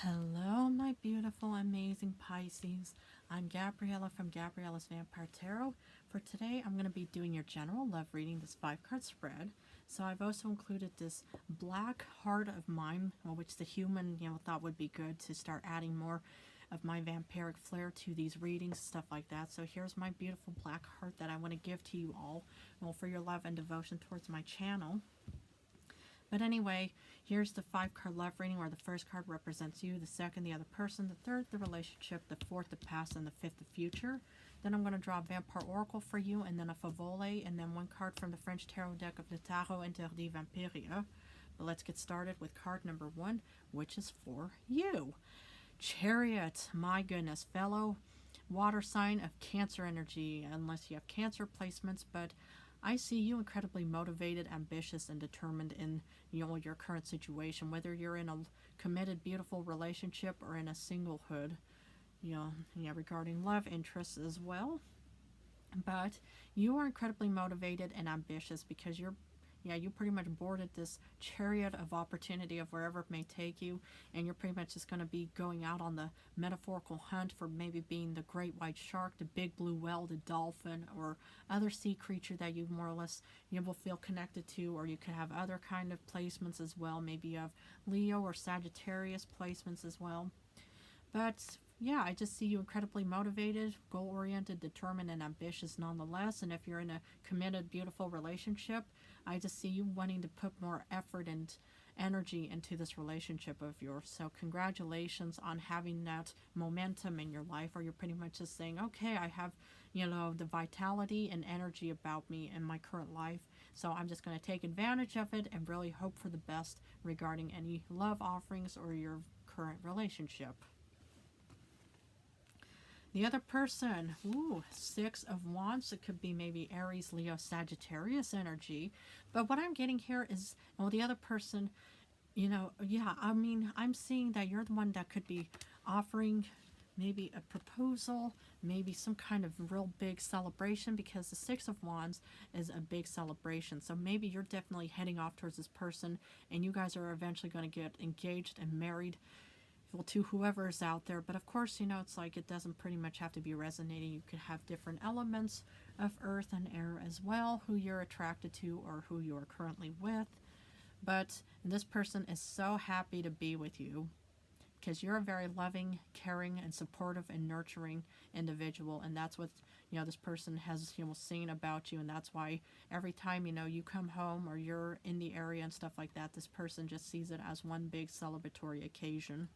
Hello, my beautiful, amazing Pisces. I'm Gabriella from Gabriella's Vampire Tarot. For today, I'm going to be doing your general love reading, this 5 card spread. So I've also included this black heart of mine, which the human, thought would be good to start adding more of my vampiric flair to these readings, stuff like that. So here's my beautiful black heart that I want to give to you all, for your love and devotion towards my channel. But anyway, here's the 5 card love reading where the first card represents you, the second, the other person, the third, the relationship, the fourth, the past, and the fifth, the future. Then I'm going to draw a Vampire Oracle for you, and then a Favole, and then one card from the French tarot deck of the Tarot Interdit Vampiria. But let's get started with card number 1, which is for you. Chariot, my goodness, fellow water sign of Cancer energy, unless you have Cancer placements, but I see you incredibly motivated, ambitious, and determined in your current situation, whether you're in a committed, beautiful relationship or in a singlehood, regarding love interests as well. But you are incredibly motivated and ambitious because you pretty much boarded this chariot of opportunity of wherever it may take you, and you're pretty much just going to be going out on the metaphorical hunt for maybe being the great white shark, the big blue whale, the dolphin, or other sea creature that you more or less will feel connected to, or you could have other kind of placements as well. Maybe you have Leo or Sagittarius placements as well. But yeah, I just see you incredibly motivated, goal-oriented, determined, and ambitious nonetheless. And if you're in a committed, beautiful relationship, I just see you wanting to put more effort and energy into this relationship of yours. So congratulations on having that momentum in your life, or you're pretty much just saying, okay, I have, the vitality and energy about me in my current life. So I'm just going to take advantage of it and really hope for the best regarding any love offerings or your current relationship. The other person, 6 of Wands. It could be maybe Aries, Leo, Sagittarius energy. But what I'm getting here is, the other person, I'm seeing that you're the one that could be offering maybe a proposal, maybe some kind of real big celebration, because the 6 of Wands is a big celebration. So maybe you're definitely heading off towards this person, and you guys are eventually going to get engaged and married, to whoever's out there. But of course, it's like it doesn't pretty much have to be resonating. You could have different elements of earth and air as well, who you're attracted to or who you are currently with. But this person is so happy to be with you because you're a very loving, caring, and supportive and nurturing individual, and that's what this person has seen about you. And that's why every time you come home or you're in the area and stuff like that, this person just sees it as one big celebratory occasion.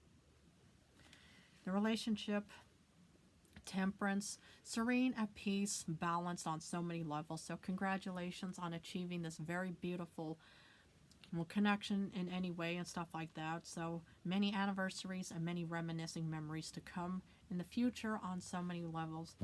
The relationship, temperance, serene, at peace, balanced on so many levels. So congratulations on achieving this very beautiful connection in any way and stuff like that. So many anniversaries and many reminiscing memories to come in the future on so many levels.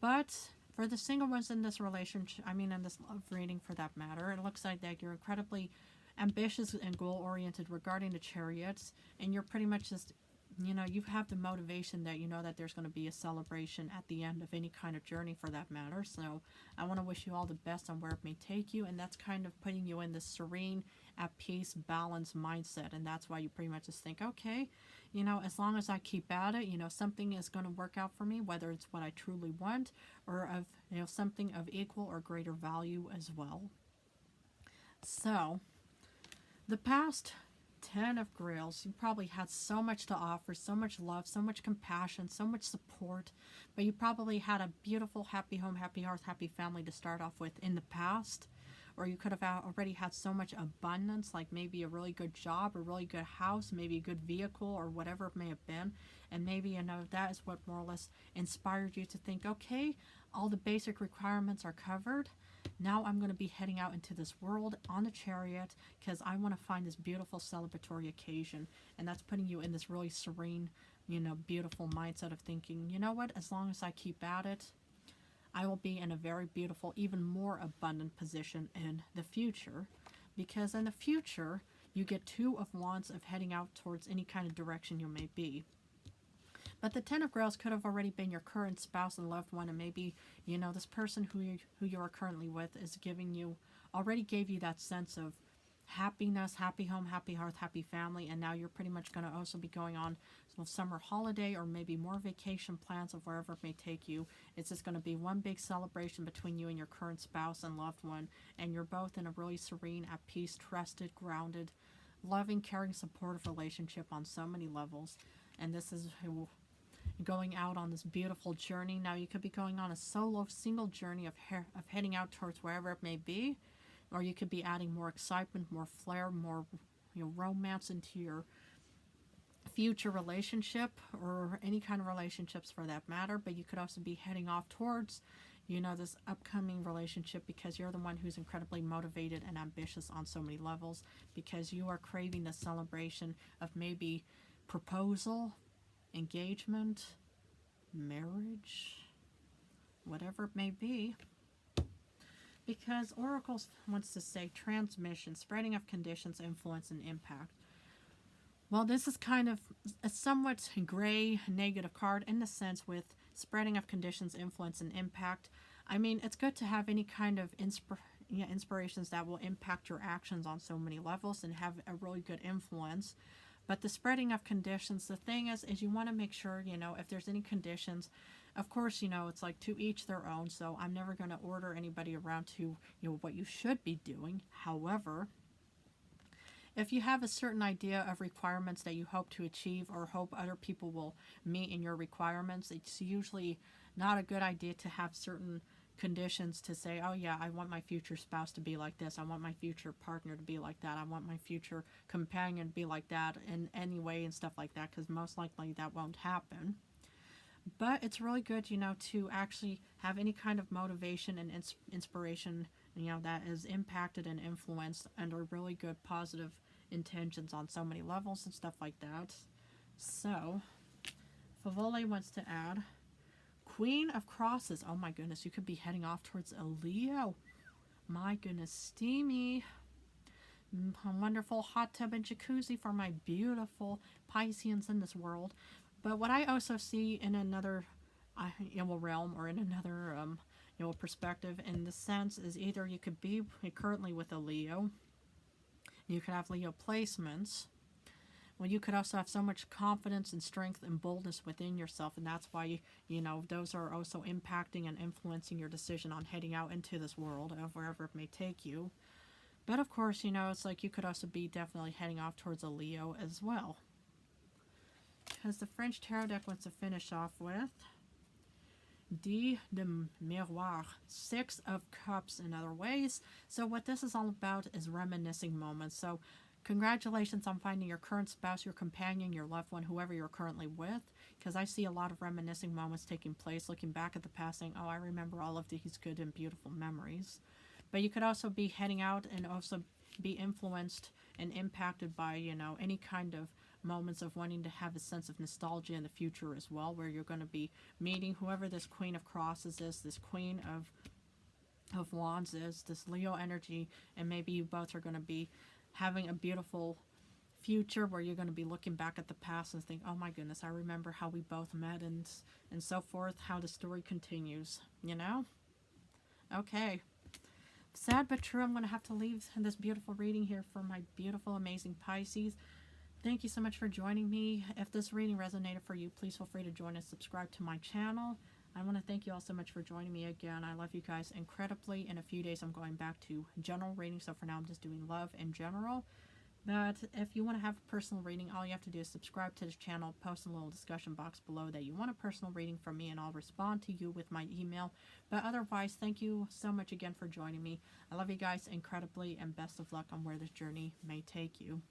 But for the single ones in this relationship, in this love reading for that matter, it looks like that you're incredibly ambitious and goal-oriented regarding the chariots, and you're pretty much just you have the motivation that that there's going to be a celebration at the end of any kind of journey for that matter. So I want to wish you all the best on where it may take you, and that's kind of putting you in this serene, at peace, balanced mindset. And that's why you pretty much just think, okay, as long as I keep at it, something is going to work out for me, whether it's what I truly want or of something of equal or greater value as well. So the past 10 of Grails, you probably had so much to offer, so much love, so much compassion, so much support, but you probably had a beautiful, happy home, happy hearth, happy family to start off with in the past. Or you could have already had so much abundance, like maybe a really good job, a really good house, maybe a good vehicle, or whatever it may have been. And maybe, that is what more or less inspired you to think, okay, all the basic requirements are covered. Now I'm going to be heading out into this world on the chariot because I want to find this beautiful celebratory occasion. And that's putting you in this really serene, beautiful mindset of thinking, you know what, as long as I keep at it, I will be in a very beautiful, even more abundant position in the future. Because in the future, you get 2 of Wands of heading out towards any kind of direction you may be. But the 10 of Grails could have already been your current spouse and loved one, and maybe, this person who you are currently with is already gave you that sense of happiness, happy home, happy hearth, happy family. And now you're pretty much going to also be going on some summer holiday or maybe more vacation plans of wherever it may take you. It's just going to be one big celebration between you and your current spouse and loved one. And you're both in a really serene, at peace, trusted, grounded, loving, caring, supportive relationship on so many levels. And this is going out on this beautiful journey. Now you could be going on a solo, single journey of heading out towards wherever it may be, or you could be adding more excitement, more flair, more romance into your future relationship or any kind of relationships for that matter. But you could also be heading off towards this upcoming relationship because you're the one who's incredibly motivated and ambitious on so many levels, because you are craving the celebration of maybe proposal, engagement, marriage, whatever it may be. Because Oracles wants to say transmission, spreading of conditions, influence, and impact. Well, this is kind of a somewhat gray negative card in the sense with spreading of conditions, influence, and impact. I mean, it's good to have any kind of inspirations that will impact your actions on so many levels and have a really good influence. But the spreading of conditions, the thing is you want to make sure, if there's any conditions, of course, it's like to each their own. So I'm never going to order anybody around to, what you should be doing. However, if you have a certain idea of requirements that you hope to achieve or hope other people will meet in your requirements, it's usually not a good idea to have certain conditions to say, oh yeah, I want my future spouse to be like this, I want my future partner to be like that, I want my future companion to be like that in any way and stuff like that, because most likely that won't happen. But it's really good, to actually have any kind of motivation and inspiration, that is impacted and influenced under really good positive intentions on so many levels and stuff like that. So, Favole wants to add Queen of Crosses. Oh my goodness, you could be heading off towards a Leo. My goodness, steamy. A wonderful hot tub and jacuzzi for my beautiful Pisceans in this world. But what I also see in another realm or in another perspective in the sense is either you could be currently with a Leo, you could have Leo placements. Well, you could also have so much confidence and strength and boldness within yourself, and that's why, those are also impacting and influencing your decision on heading out into this world of wherever it may take you. But of course, it's like you could also be definitely heading off towards a Leo as well. Because the French Tarot deck wants to finish off with Dix de Miroir, Six of Cups in other ways. So what this is all about is reminiscing moments. So congratulations on finding your current spouse, your companion, your loved one, whoever you're currently with, because I see a lot of reminiscing moments taking place, looking back at the past saying, oh, I remember all of these good and beautiful memories. But you could also be heading out and also be influenced and impacted by, any kind of moments of wanting to have a sense of nostalgia in the future as well, where you're going to be meeting whoever this Queen of Crosses is, this Queen of Wands is, this Leo energy, and maybe you both are going to be having a beautiful future where you're going to be looking back at the past and think, oh my goodness, I remember how we both met and so forth, how the story continues, Okay. Sad but true, I'm going to have to leave this beautiful reading here for my beautiful, amazing Pisces. Thank you so much for joining me. If this reading resonated for you, please feel free to join and subscribe to my channel. I want to thank you all so much for joining me again. I love you guys incredibly. In a few days, I'm going back to general reading. So for now, I'm just doing love in general. But if you want to have a personal reading, all you have to do is subscribe to this channel, post in a little discussion box below that you want a personal reading from me, and I'll respond to you with my email. But otherwise, thank you so much again for joining me. I love you guys incredibly, and best of luck on where this journey may take you.